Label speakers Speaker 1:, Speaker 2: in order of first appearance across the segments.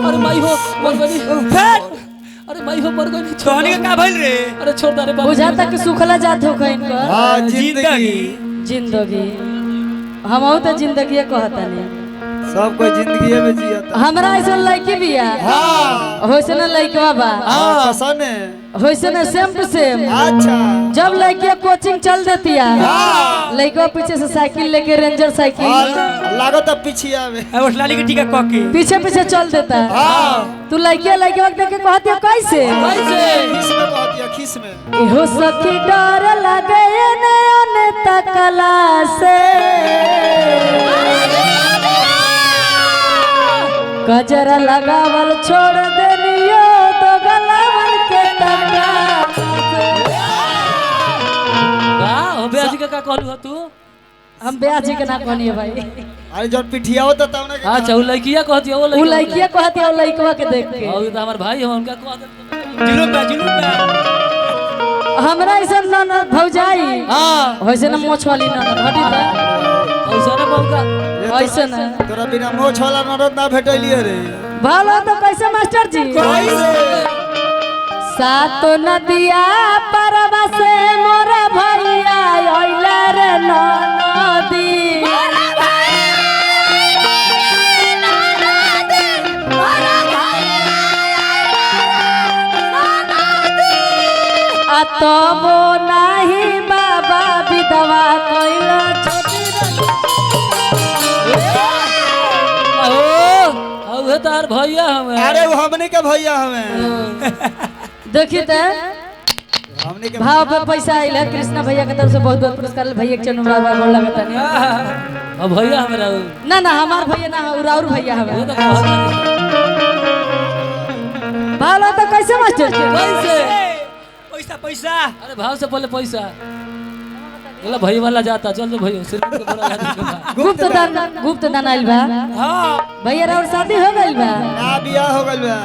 Speaker 1: अरे माई हो मरगनी अरे माई हो मरगनी
Speaker 2: छोड़ने का भइल रे
Speaker 1: अरे छोड़ दे रे बाबू
Speaker 3: बुझाता कि सुखला जात हो कहीं पर
Speaker 2: हां जिंदगी
Speaker 3: जिंदगी हम तो जिंदगी कहता नहीं
Speaker 2: सब कोई जिंदगी में जियता
Speaker 3: हमरा ऐसा लड़की बिया
Speaker 2: हां
Speaker 3: होइसे ना लड़कवा बा
Speaker 2: हां कैसन है
Speaker 3: होइसे ना सेम टू सेम
Speaker 2: अच्छा
Speaker 3: जब लड़कियां कोचिंग चल देती है लड़का पीछे से साइकिल लेके रेंजर साइकिल
Speaker 2: लागो तब पीछे आवे
Speaker 4: उस लाली के टिका क के
Speaker 3: पीछे पीछे चल देता है
Speaker 2: हां
Speaker 3: तू लड़कियां लड़के देख के कहती है कैसे
Speaker 2: खिस में कहती है खिस में
Speaker 3: इहो सखी डर लगे ने तकला से गजरा लगावल छोड़ देनियो तो गलावल के तका
Speaker 1: हो ब्याज के का कहलू तू
Speaker 3: हम ब्याह जी के ना कहनिए भाई
Speaker 2: अरे जब पिठिया होता तब ना
Speaker 1: अच्छा वो लड़किया कहती है वो
Speaker 3: लड़किया कहती है लड़कवा के देख के
Speaker 1: और तो हमार भाई हम उनका कह दे
Speaker 4: जुलूम पे
Speaker 3: हमरा ऐसा न भौजाई
Speaker 1: हां
Speaker 3: होइसे ना मोछ वाली न हटी त
Speaker 1: औसा ना बौका
Speaker 3: ऐसा ना
Speaker 2: तोरा बिना मोछ वाला नरद ना भेटलिए रे
Speaker 3: भालो तो कैसे मास्टर जी
Speaker 2: कैसे
Speaker 3: सातो नदिया परवा से मोर भैया आइला रे नदी आ तबो नाही बाबा विधवा कइला छोटी
Speaker 1: ओ तार भैया हमें
Speaker 2: अरे वो हमने के भैया हमें
Speaker 3: देखी त
Speaker 2: हमने के
Speaker 3: भाव पे पैसा आइला कृष्णा भैया के तरफ से बहुत बहुत पुरस्कार भैया के चरण बार गोल लगता नहीं
Speaker 1: अब भैया हमें रहू
Speaker 3: ना ना हमार भैया ना और भैया हमें
Speaker 1: वो तो कहत
Speaker 3: भालो तो कैसे मास्टर जी
Speaker 1: कैसे
Speaker 4: पैसा पैसा
Speaker 1: अरे भाव से पहले पैसा बोला भाई वाला जाता चल तो भाई सिर के बड़ा आदमी के बा
Speaker 3: गुप्त दान आइल बा
Speaker 4: हां
Speaker 3: भैया और शादी हो गइल बा
Speaker 2: ना बियाह हो गइल बा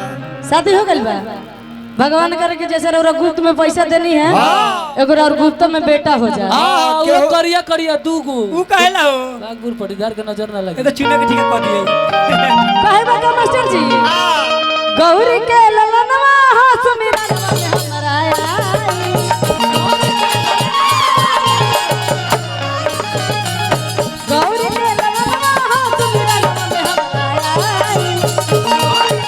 Speaker 3: शादी हो गइल बा भगवान करे कि जैसे और गुप्त में पैसा देनी है एगो और गुप्त में बेटा हो जाए
Speaker 1: हां वो करिया करिया दू गो
Speaker 4: ऊ कहेला हो
Speaker 1: नागपुर पटीदार के नजर ना
Speaker 4: ये
Speaker 1: लगे
Speaker 4: तो चुने के टिका क दिए
Speaker 3: काहे बा का मास्टर जी गौरी के ललनवा हाथ मेरा में हमरा आई गौरी के ललनवा हाथ मेरा में हमरा आई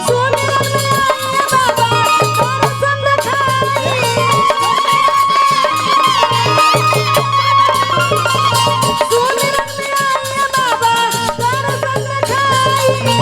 Speaker 3: सुमिरन में आए बाबा दर्शन दिखाई सुमिरन में आए बाबा दर्शन दिखाई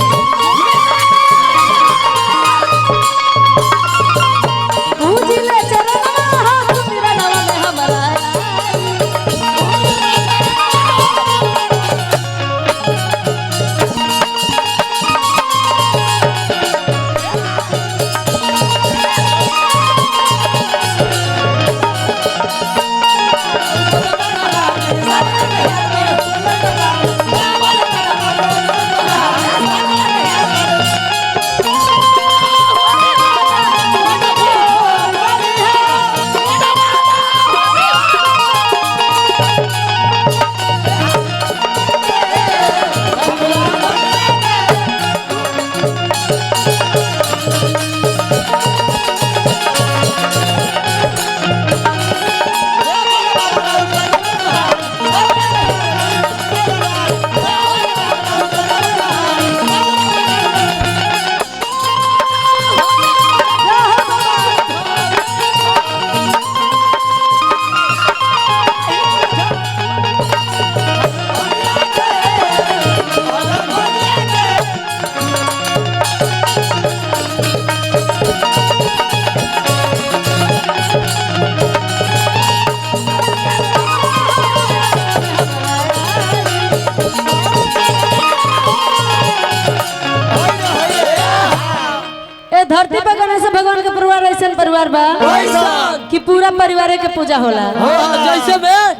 Speaker 3: परिवार बा कि पूरा परिवार के पूजा होला।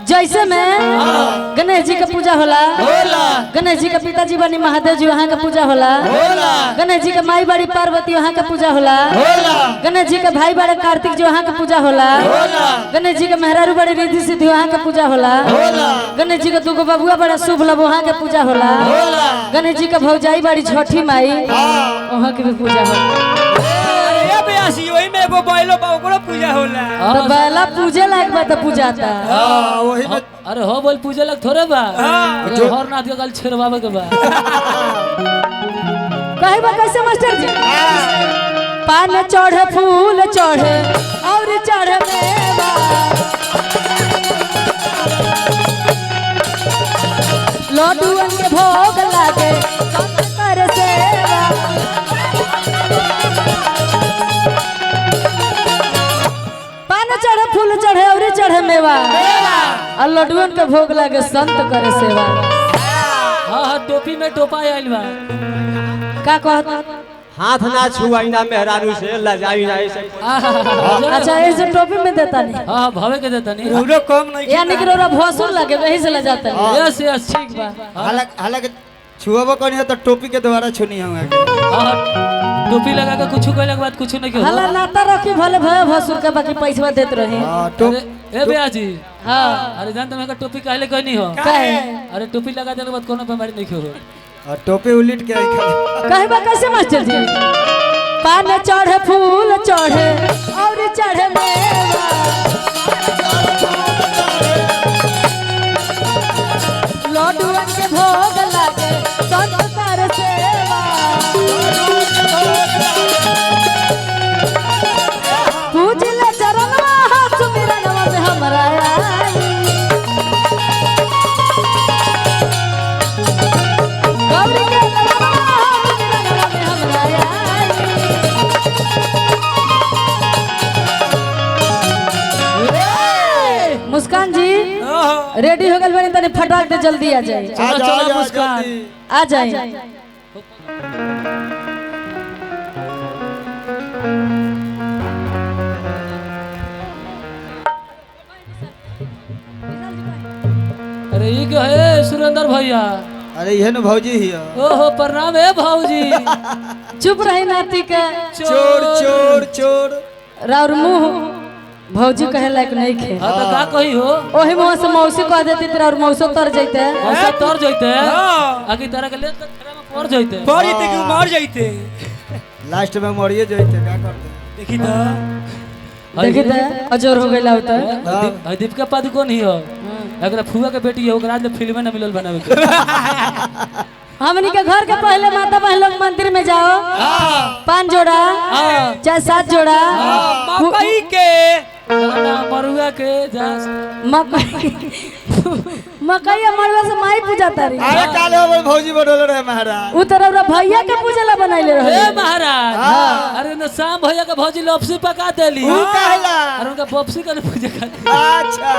Speaker 3: जैसे में गणेश जी का पूजा होला। गणेश जी के पिताजी बनी महादेव जी वहाँ का पूजा होला। गणेश जी के माई बड़ी पार्वती वहाँ का पूजा होला। गणेश जी के भाई बड़े कार्तिक जी वहाँ का पूजा होला। गणेश जी के मेहरारू बड़ी रिद्धि सिद्धि वहाँ का पूजा होला। गणेश जी के दुगो बबुआ बड़ा शुभ लभ वहाँ के पूजा होला। गणेश जी के भौजाई बड़ी छठी माई वहाँ के भी पूजा होला।
Speaker 4: अरे बेयासी वही में एगो बैलो बा ओकरो पूजा होला।
Speaker 3: तो बैला पूजे लायक बा तो पूजाता।
Speaker 2: वही में
Speaker 1: अरे हो बोल पूजे लग थोड़े बा हर नाथ के गल छेड़वावे के बा।
Speaker 3: कहे बा कैसे मास्टर जी? पान चढ़े फूल चढ़े और चढ़े मेवा। लड्डुअन के भोग लागे कर सेवा। पान चढ़े फूल चढ़े और चढ़े मेवा और लड्डुअन के भोग लागे संत करे सेवा।
Speaker 1: हाँ टोपी में टोपा आइल बा।
Speaker 3: का कहत?
Speaker 5: हाथ ना छुआई ना मेहरारू से लजाई ना ऐसे।
Speaker 3: अच्छा ऐसे टोपी में देता नहीं।
Speaker 1: हाँ भावे के देता नहीं।
Speaker 4: पूरो कम नहीं
Speaker 3: यानी कि रोरा भोसुर लगे वही से ले जाता है।
Speaker 1: यस यस
Speaker 3: ठीक बा।
Speaker 2: हालांकि छुआबो कौन है तो टोपी के द्वारा छुनी होंगे।
Speaker 1: हाँ टोपी लगा के कुछ कहले के बाद कुछ नहीं के
Speaker 3: हला नाता रखी भले भय भसुर के बाकी पैसा देत रही।
Speaker 1: ए बेया जी
Speaker 3: हाँ
Speaker 1: अरे जान तुम्हें टोपी कहले कोई नहीं हो।
Speaker 3: कहे
Speaker 1: अरे टोपी लगा देने के बाद कोनो बीमारी नहीं हो।
Speaker 2: और टोपी उलट के आई खाली।
Speaker 3: कहे बा कैसे मास्टर जी? पान चढ़े फूल चढ़े और चढ़े मेवा। लड्डुअन के भोग लागे संत कर सेवा। पूजले चरणवा हाथ सुमिरनवा में हमरा आई। गौरी के चरणवा हाथ सुमिरनवा में हमरा आई। मुस्कान जी रेडी हो गल बनी तनी फटाक दे जल्दी आ जाए।
Speaker 1: चलो मुस्कान
Speaker 3: आ जाए।
Speaker 1: अरे ये क्या है सुरेंद्र भैया?
Speaker 2: अरे यह न भौजी ही है।
Speaker 1: ओहो प्रणाम है भौजी।
Speaker 3: चुप रही नाती के
Speaker 2: चोर चोर चोर।
Speaker 3: राउर मुंह भौजी कहे लायक नहीं खे।
Speaker 1: हाँ तो का कही हो?
Speaker 3: ओही मुंह से मौसी कह देती तेरा और मौसो तर जैते।
Speaker 1: ऐसा तर जइते
Speaker 4: हाँ।
Speaker 1: आगे तरह के ले तो खरा में पड़ जइते।
Speaker 4: पड़ जइते कि मर जइते।
Speaker 2: लास्ट में मरिए जाते क्या करते।
Speaker 4: देखी तो
Speaker 3: देखी तो अजोर हो गइला होता है।
Speaker 1: दीपिका पादुकोण ही हो। एकरा फुआ के बेटी है ओकरा आज फिल्म में न मिलल बनावे के।
Speaker 3: हमनी के घर के पहले माता बहन लोग मंदिर में जाओ 5 जोड़ा चाहे 7 जोड़ा
Speaker 4: मकई के
Speaker 1: ना मरुआ के जा
Speaker 3: मकई मरुआ से माई पूजा तारी।
Speaker 2: अरे काले हमर भौजी बनल रहे महाराज।
Speaker 3: उ तरह भैया के पूजा ला बनाइले रहे।
Speaker 1: ए महाराज अरे न शाम भैया के भौजी लपसी पका देली।
Speaker 2: ऊ कहला
Speaker 1: और उनका बपसी का पूजा खाती।
Speaker 2: अच्छा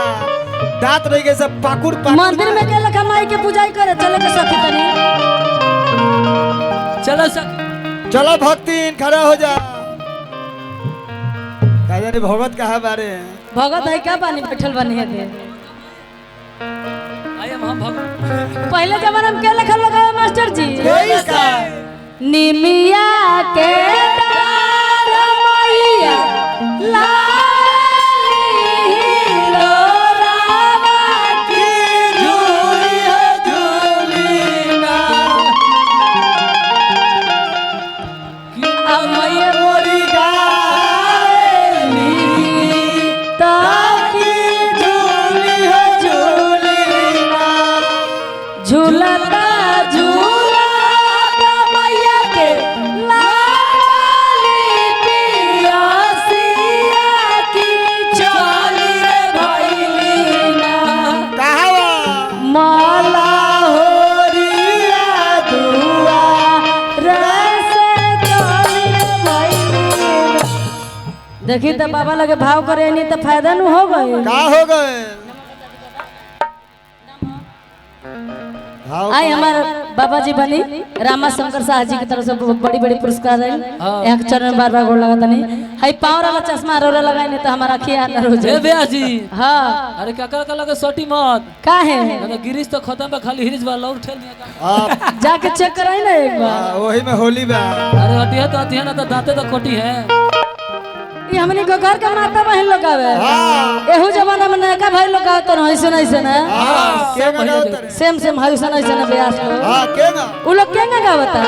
Speaker 2: दांत रह गए सब पाकुर पाकुर।
Speaker 3: मंदिर में के लखा माई के पूजा करे चले के सखी तनी।
Speaker 1: चलो सक
Speaker 2: चलो भक्ति खड़ा हो जा। कहने भगवत कहा बारे
Speaker 3: भगत है क्या पानी बैठल बनी है दे।
Speaker 1: आइए हम भगवान
Speaker 3: पहले जमाना में के लखा लगा मास्टर जी? निमिया के डार मैया लाली लोरावा की
Speaker 1: झूली है झूली ना
Speaker 3: अब मैया मोरी गाली ताकि झूली है झूली ना। झूलता झूलता मैया के लाली पियासिया की चली रे भैली ना। माला होरिया दुआ रसे चली रे भैली ना। देखी तो बाबा लगे भाव करे नहीं तो फायदा न हो गए।
Speaker 2: का हो गए। हाँ,
Speaker 3: आई हमारे बाबा जी बनी रामा शंकर शाह जी की तरफ से बड़ी बड़ी पुरस्कार रहे एक चरण में बार बार गोड़ लगा तनी हाई पावर वाला चश्मा रोरा लगाए नहीं तो हमारा खिया न हो
Speaker 1: ए
Speaker 3: जाए
Speaker 1: बेया जी
Speaker 3: हाँ
Speaker 1: अरे काका का लगे सोटी मत
Speaker 3: का है
Speaker 1: ना गिरीश तो खत्म बा खाली हिरिस वाला और ठेल दिया का
Speaker 2: आप
Speaker 3: जाके चेक कराई ना एक बार
Speaker 2: वही में होली बा
Speaker 1: अरे हटिया तो हटिया ना तो दांते तो खोटी है
Speaker 3: ये हमनी को घर का माता बहन लोग आवे एहू जमाना में नया भाई लोग आवे तो ऐसे नहीं से ना
Speaker 2: हाँ, के गाना उतर
Speaker 3: सेम सेम हाई से नहीं से ना ब्यास लोग
Speaker 2: हाँ के गा
Speaker 3: उ लोग क्या गावता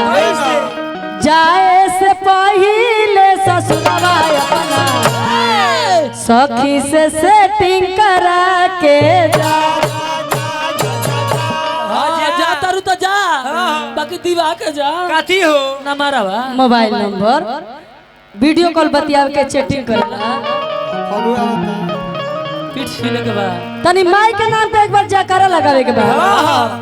Speaker 3: जाए से पहिले ससुरवा अपना सखी से सेटिंग करा के जा
Speaker 1: जा तारू तो जा बाकी दीवा के जा
Speaker 4: काथी हो
Speaker 1: ना मारा बा
Speaker 3: मोबाइल नंबर वीडियो कॉल बतिया के चैटिंग करेला
Speaker 2: फलुआ बता
Speaker 1: पीठ छीले के बाद
Speaker 3: तनी माई के नाम पे एक बार जयकारा लगावे के बाद